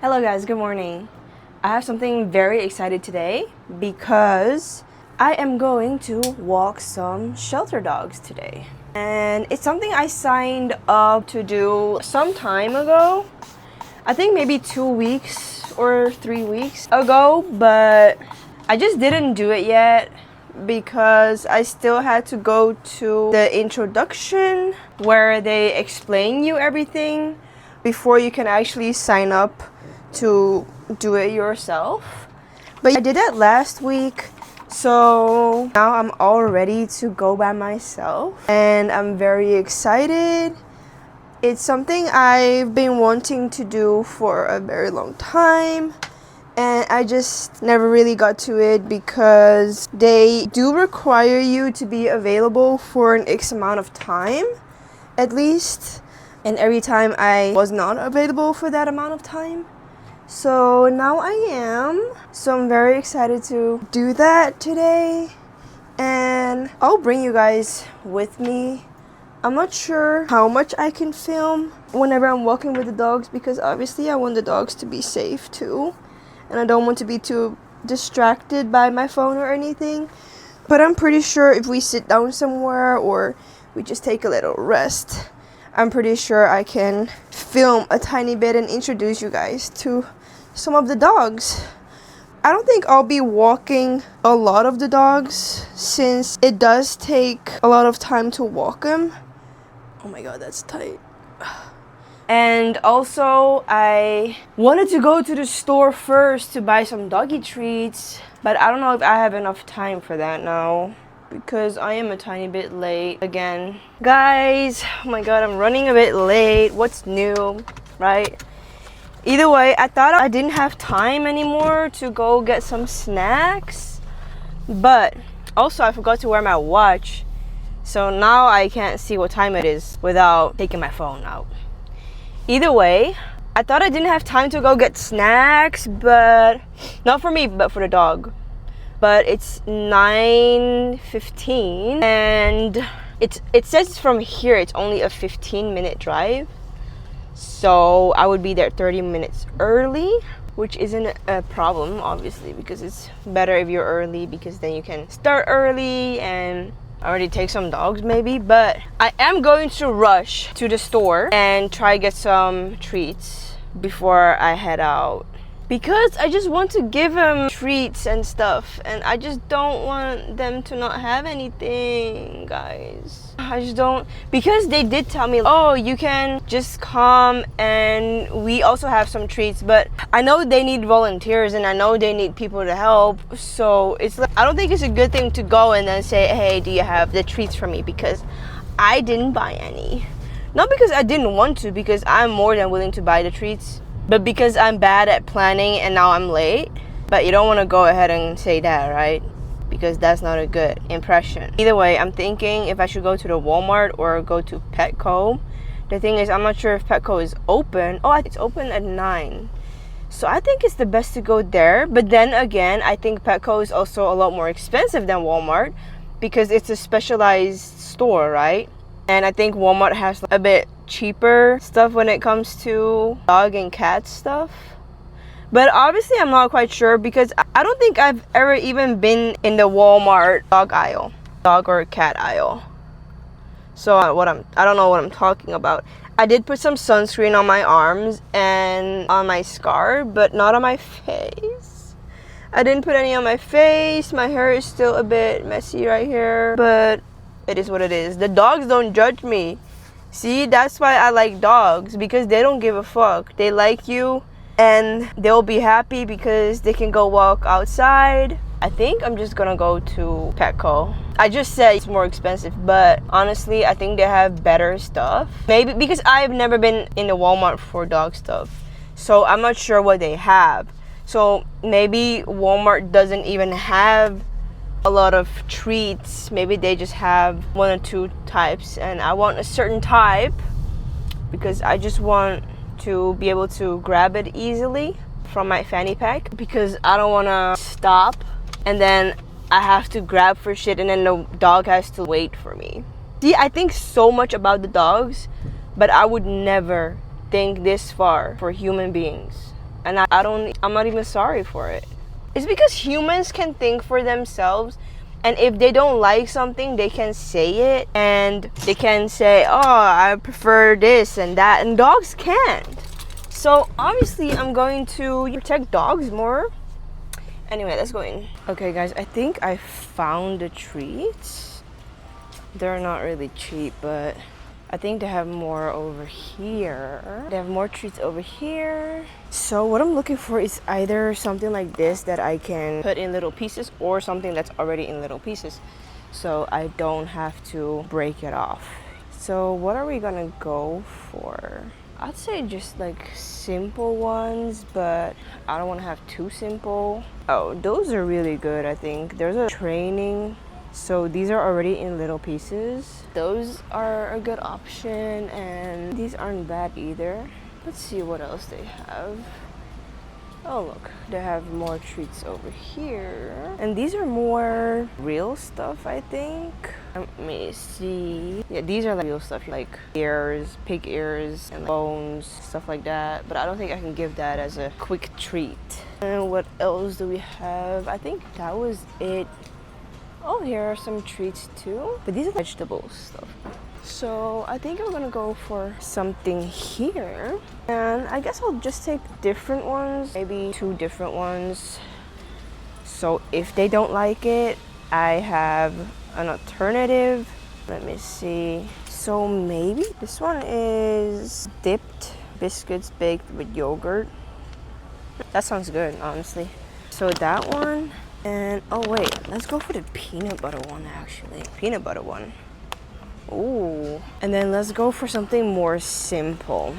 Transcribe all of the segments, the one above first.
Hello guys, good morning. I have something very excited today because I am going to walk some shelter dogs today. And it's something I signed up to do some time ago. I think maybe 2 weeks or 3 weeks ago, but I just didn't do it yet because I still had to go to the introduction where they explain you everything before you can actually sign up to do it yourself. But I did that last week, so now I'm all ready to go by myself and I'm very excited. It's something I've been wanting to do for a very long time, and I just never really got to it because they do require you to be available for an X amount of time at least, and every time I was not available for that amount of time. So now I am. So I'm very excited to do that today, and I'll bring you guys with me. I'm not sure how much I can film whenever I'm walking with the dogs because obviously I want the dogs to be safe too, and I don't want to be too distracted by my phone or anything. But I'm pretty sure if we sit down somewhere or we just take a little rest, I'm pretty sure I can film a tiny bit and introduce you guys to some of the dogs. I don't think I'll be walking a lot of the dogs since it does take a lot of time to walk them. Oh my god, that's tight. And also, I wanted to go to the store first to buy some doggy treats, but I don't know if I have enough time for that now because I am a tiny bit late again. Guys, oh my god, I'm running a bit late. What's new, right? Either way, I thought I didn't have time anymore to go get some snacks, but also I forgot to wear my watch. So now I can't see what time it is without taking my phone out. Either way, I thought I didn't have time to go get snacks, but not for me, but for the dog. But it's 9:15 and it says from here it's only a 15-minute drive. So I would be there 30 minutes early, which isn't a problem obviously because it's better if you're early because then you can start early and already take some dogs maybe. But I am going to rush to the store and try get some treats before I head out because I just want to give them treats and stuff, and I just don't want them to not have anything, guys. I just don't, because they did tell me, oh, you can just come and we also have some treats, but I know they need volunteers and I know they need people to help. So it's like, I don't think it's a good thing to go and then say, hey, do you have the treats for me? Because I didn't buy any. Not because I didn't want to, because I'm more than willing to buy the treats, but because I'm bad at planning and now I'm late. But you don't want to go ahead and say that, right? Because that's not a good impression. Either way, I'm thinking if I should go to the Walmart or go to Petco. The thing is, I'm not sure if Petco is open. Oh, it's open at 9. So I think it's the best to go there. But then again, I think Petco is also a lot more expensive than Walmart because it's a specialized store, right? And I think Walmart has a bit cheaper stuff when it comes to dog and cat stuff. But obviously I'm not quite sure because I don't think I've ever even been in the Walmart dog or cat aisle. So I don't know what I'm talking about. I did put some sunscreen on my arms and on my scarf, but not on my face. I didn't put any on my face. My hair is still a bit messy right here, but it is what it is. The dogs don't judge me. See, that's why I like dogs, because they don't give a fuck. They like you and they'll be happy because they can go walk outside. I think I'm just gonna go to Petco. I just said it's more expensive, but honestly, I think they have better stuff. Maybe because I've never been in the Walmart for dog stuff, so I'm not sure what they have. So maybe Walmart doesn't even have a lot of treats. Maybe they just have 1 or 2 types, and I want a certain type because I just want to be able to grab it easily from my fanny pack because I don't want to stop and then I have to grab for shit and then the dog has to wait for me. See, I think so much about the dogs, but I would never think this far for human beings. and I'm not even sorry for it. It's because humans can think for themselves, and if they don't like something, they can say it, and they can say, oh, I prefer this and that, and dogs can't. So obviously I'm going to protect dogs more. Anyway, let's go in. Okay guys, I think I found the treats. They're not really cheap, but I think they have more over here. They have more treats over here. So what I'm looking for is either something like this that I can put in little pieces, or something that's already in little pieces, so I don't have to break it off. So what are we gonna go for? I'd say just like simple ones, but I don't want to have too simple. Oh, those are really good. I think there's a training, so these are already in little pieces. Those are a good option, and these aren't bad either. Let's see what else they have. Oh look, they have more treats over here, and these are more real stuff, I think. Let me see. Yeah, these are like real stuff, like ears, pig ears, and bones, stuff like that. But I don't think I can give that as a quick treat. And what else do we have? I think that was it. Oh, here are some treats too, but these are vegetable stuff. So I think I'm gonna go for something here, and I guess I'll just take different ones, maybe 2 different ones. So if they don't like it, I have an alternative. Let me see. So maybe this one is dipped biscuits baked with yogurt. That sounds good, honestly. So that one, and oh wait, let's go for the peanut butter one actually. Peanut butter one. Ooh. And then let's go for something more simple.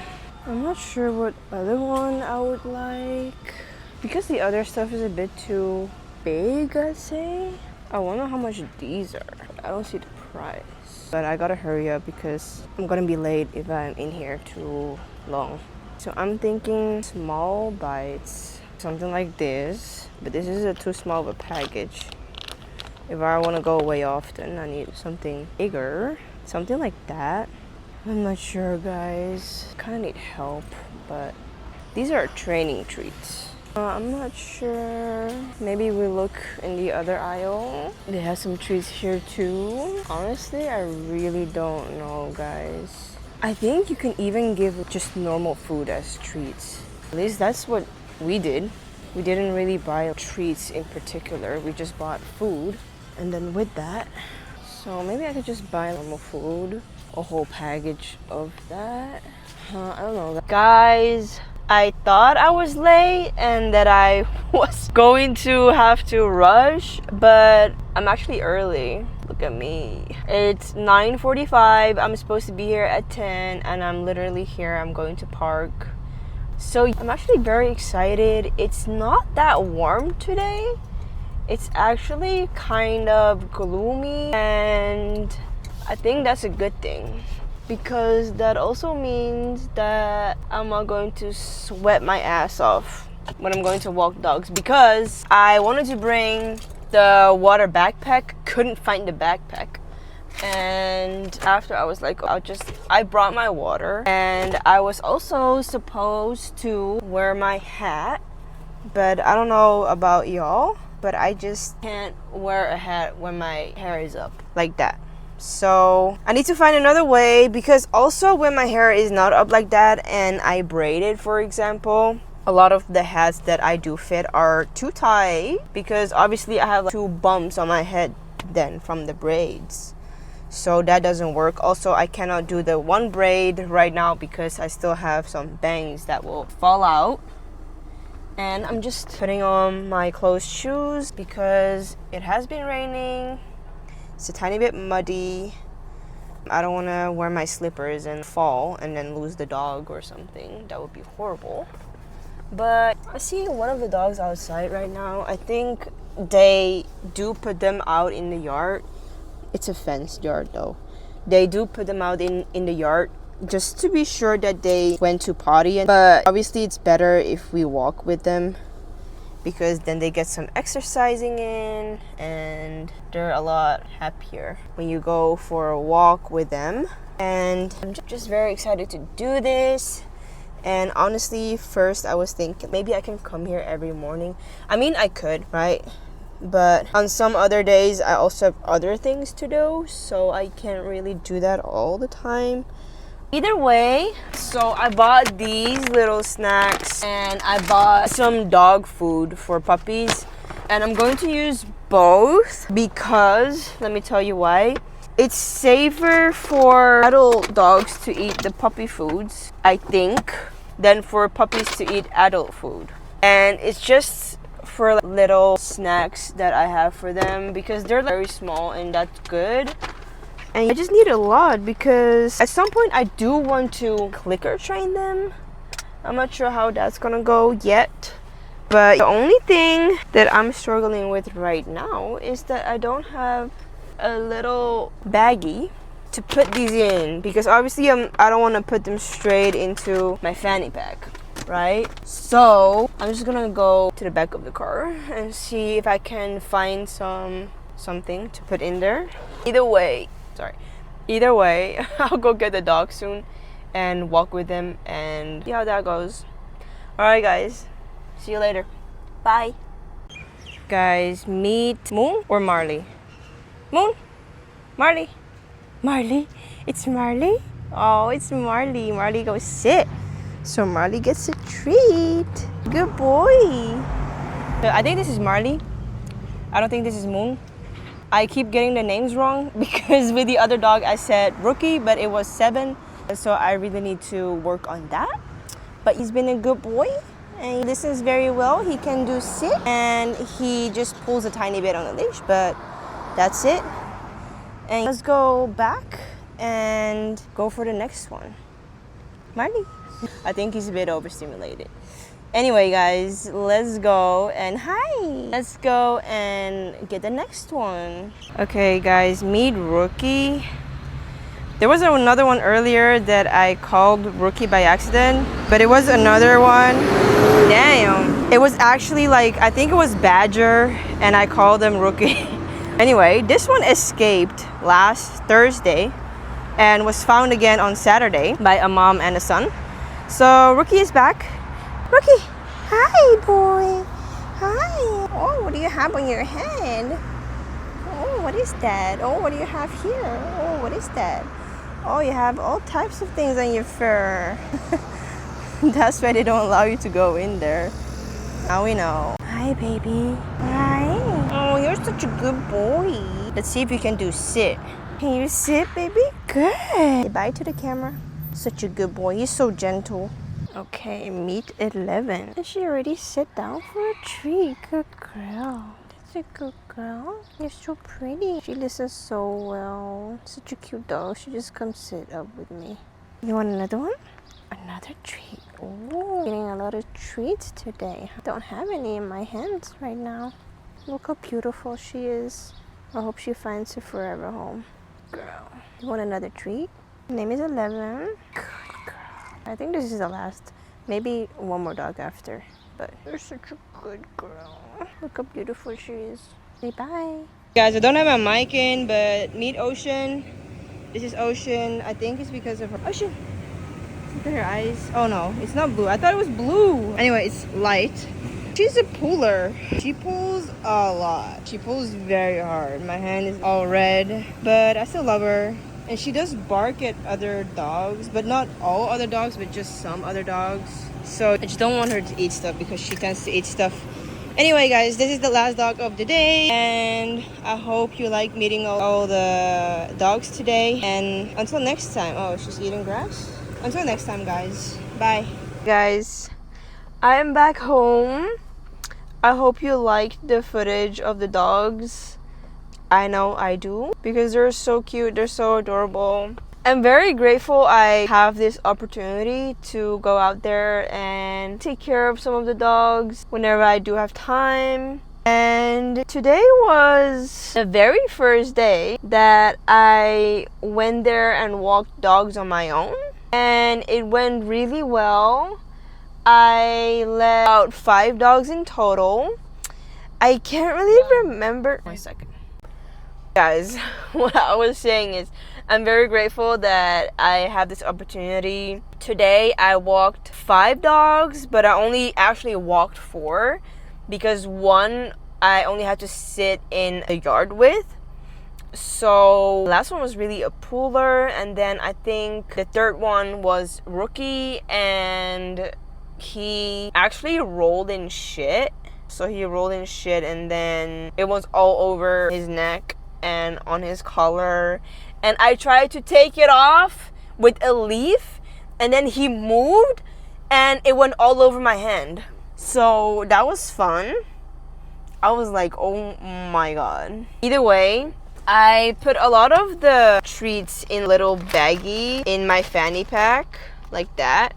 I'm not sure what other one I would like, because the other stuff is a bit too big, I'd say. I wonder how much these are. I don't see the price. But I gotta hurry up because I'm gonna be late if I'm in here too long. So I'm thinking small bites, something like this. But this is too small of a package. If I want to go away often, I need something bigger. Something like that. I'm not sure, guys. Kind of need help, but these are training treats. I'm not sure. Maybe we look in the other aisle. They have some treats here too. Honestly, I really don't know, guys. I think you can even give just normal food as treats. At least that's what we did. We didn't really buy treats in particular. We just bought food. And then with that, so maybe I could just buy normal food, a whole package of that. I don't know. Guys, I thought I was late and that I was going to have to rush, but I'm actually early. Look at me. It's 9:45. I'm supposed to be here at 10, and I'm literally here. I'm going to park. So I'm actually very excited. It's not that warm today. It's actually kind of gloomy, and I think that's a good thing, because that also means that I'm not going to sweat my ass off when I'm going to walk dogs, because I wanted to bring the water backpack, couldn't find the backpack. And after I was like, I brought my water, and I was also supposed to wear my hat, but I don't know about y'all, but I just can't wear a hat when my hair is up like that. So I need to find another way, because also when my hair is not up like that and I braid it, for example, a lot of the hats that I do fit are too tight, because obviously I have like 2 bumps on my head then from the braids. So that doesn't work. Also, I cannot do the one braid right now because I still have some bangs that will fall out. And I'm just putting on my closed shoes because it has been raining. It's a tiny bit muddy. I don't want to wear my slippers and fall and then lose the dog or something. That would be horrible. But I see one of the dogs outside right now. I think they do put them out in the yard. It's a fenced yard though. They do put them out in the yard just to be sure that they went to potty. But obviously it's better if we walk with them, because then they get some exercising in and they're a lot happier when you go for a walk with them. And I'm just very excited to do this. And honestly, first I was thinking maybe I can come here every morning. I mean, I could, right? But on some other days I also have other things to do, so I can't really do that all the time. Either way, so I bought these little snacks and I bought some dog food for puppies, and I'm going to use both because let me tell you why. It's safer for adult dogs to eat the puppy foods, I think, than for puppies to eat adult food. And it's just for little snacks that I have for them because they're very small, and that's good. And I just need a lot because at some point I do want to clicker train them. I'm not sure how that's gonna go yet. But the only thing that I'm struggling with right now is that I don't have a little baggie to put these in, because obviously I don't want to put them straight into my fanny pack, right? So I'm just gonna go to the back of the car and see if I can find something to put in there. Either way, I'll go get the dog soon and walk with them and see how that goes. Alright guys, see you later. Bye. Guys, meet Moon or Marley? Moon? Marley? Marley? It's Marley? Oh, it's Marley. Marley goes sit. So Marley gets a treat. Good boy. I think this is Marley. I don't think this is Moon. I keep getting the names wrong because with the other dog I said Rookie, but it was 7. So I really need to work on that. But he's been a good boy and he listens very well. He can do sit and he just pulls a tiny bit on the leash, but that's it. And let's go back and go for the next one. Marley. I think he's a bit overstimulated. Anyway guys, let's go and let's go and get the next one. Okay guys, meet Rookie. There was another one earlier that I called Rookie by accident, but it was another one. Damn. It was actually like, I think it was Badger and I called him Rookie. Anyway, this one escaped last Thursday and was found again on Saturday by a mom and a son. So Rookie is back. Rookie, hi boy. Hi. Oh, what do you have on your head? Oh, what is that? Oh, what do you have here? Oh, what is that? Oh, you have all types of things on your fur. That's why they don't allow you to go in there. Now we know. Hi, baby. Hi. Oh, you're such a good boy. Let's see if you can do sit. Can you sit, baby? Good. Say bye to the camera. Such a good boy. He's so gentle. Okay, meet 11. Did she already sit down for a treat? Good girl. That's a good girl. You're so pretty. She listens so well. Such a cute dog. She just comes sit up with me. You want another one? Another treat. Oh, getting a lot of treats today. Don't have any in my hands right now. Look how beautiful she is. I hope she finds her forever home. Girl. You want another treat? Her name is 11. Good girl. I think this is the last. Maybe one more dog after. But you're such a good girl. Look how beautiful she is. Say bye. Guys, I don't have my mic in, but meet Ocean. This is Ocean. I think it's because of her. Ocean. Look at her eyes. Oh no, it's not blue. I thought it was blue. Anyway, it's light. She's a puller. She pulls a lot. She pulls very hard. My hand is all red, but I still love her. And she does bark at other dogs, but not all other dogs, but just some other dogs. So I just don't want her to eat stuff because she tends to eat stuff. Anyway guys, this is the last dog of the day, and I hope you like meeting all the dogs today. And until next time. Oh, she's eating grass. Until next time guys. Bye. Guys, I am back home. I hope you liked the footage of the dogs. I know I do, because they're so cute, they're so adorable. I'm very grateful I have this opportunity to go out there and take care of some of the dogs whenever I do have time. And today was the very first day that I went there and walked dogs on my own, and it went really well. I let about 5 dogs in total. I can't really remember. 1 second. Guys, what I was saying is I'm very grateful that I have this opportunity. Today I walked 5 dogs, but I only actually walked 4 because one I only had to sit in the yard with. So last one was really a pooler, and then I think the third one was Rookie, and he actually rolled in shit. So he rolled in shit, and then it was all over his neck and on his collar, and I tried to take it off with a leaf, and then he moved and it went all over my hand. So that was fun. I was like, oh my god. Either way, I put a lot of the treats in little baggie in my fanny pack, like that.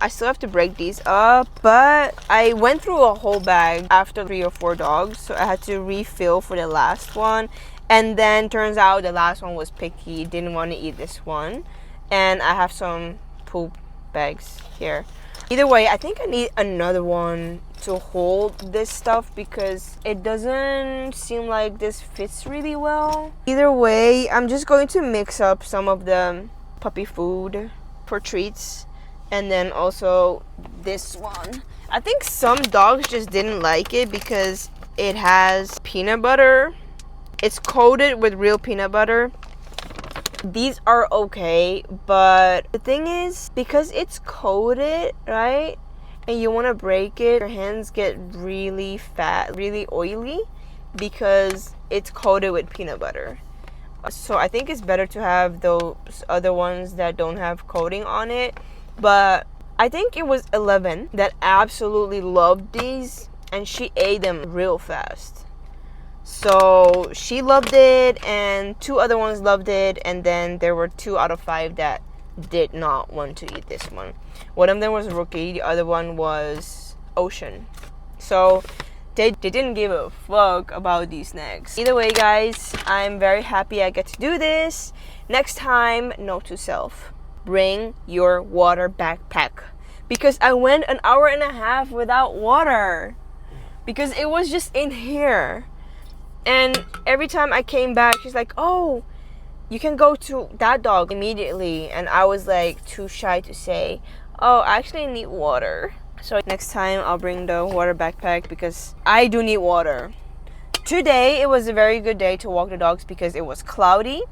I still have to break these up, but I went through a whole bag after 3 or 4 dogs, so I had to refill for the last one. And then turns out the last one was picky, didn't want to eat this one. And I have some poop bags here. Either way, I think I need another one to hold this stuff because it doesn't seem like this fits really well. Either way, I'm just going to mix up some of the puppy food for treats, and then also this one. I think some dogs just didn't like it because it has peanut butter. It's coated with real peanut butter. These are okay, but the thing is, because it's coated, right, and you want to break it, your hands get really fat, really oily, because it's coated with peanut butter. So I think it's better to have those other ones that don't have coating on it. But I think it was 11 that absolutely loved these, and she ate them real fast. So she loved it, and 2 other ones loved it, and then there were 2 out of 5 that did not want to eat this one. One of them was Rookie, the other one was Ocean. So they didn't give a fuck about these snacks. Either way, guys, I'm very happy I get to do this. Next time, note to self, bring your water backpack, because I went an hour and a half without water because it was just in here. And every time I came back, she's like, oh, you can go to that dog immediately. And I was like too shy to say, oh, I actually need water. So next time I'll bring the water backpack because I do need water. Today, it was a very good day to walk the dogs because it was cloudy.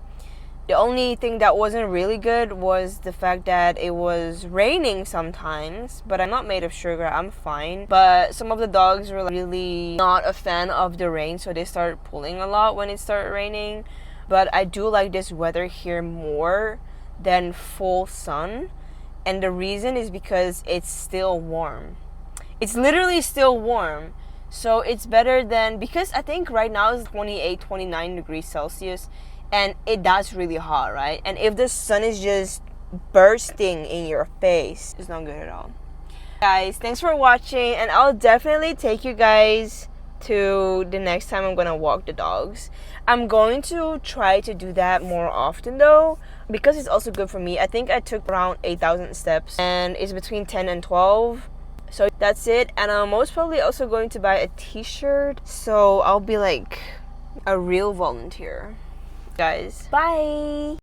The only thing that wasn't really good was the fact that it was raining sometimes, but I'm not made of sugar, I'm fine. But some of the dogs were really not a fan of the rain, so they started pulling a lot when it started raining. But I do like this weather here more than full sun, and the reason is because it's still warm. It's literally still warm, so it's better than, because I think right now it's 28, 29 degrees Celsius, and that's really hot, right? And if the sun is just bursting in your face, it's not good at all. Guys, thanks for watching, and I'll definitely take you guys to the next time I'm gonna walk the dogs. I'm going to try to do that more often though, because it's also good for me. I think I took around 8,000 steps, and it's between 10 and 12. So that's it, and I'm most probably also going to buy a t-shirt, so I'll be like a real volunteer. Guys, bye.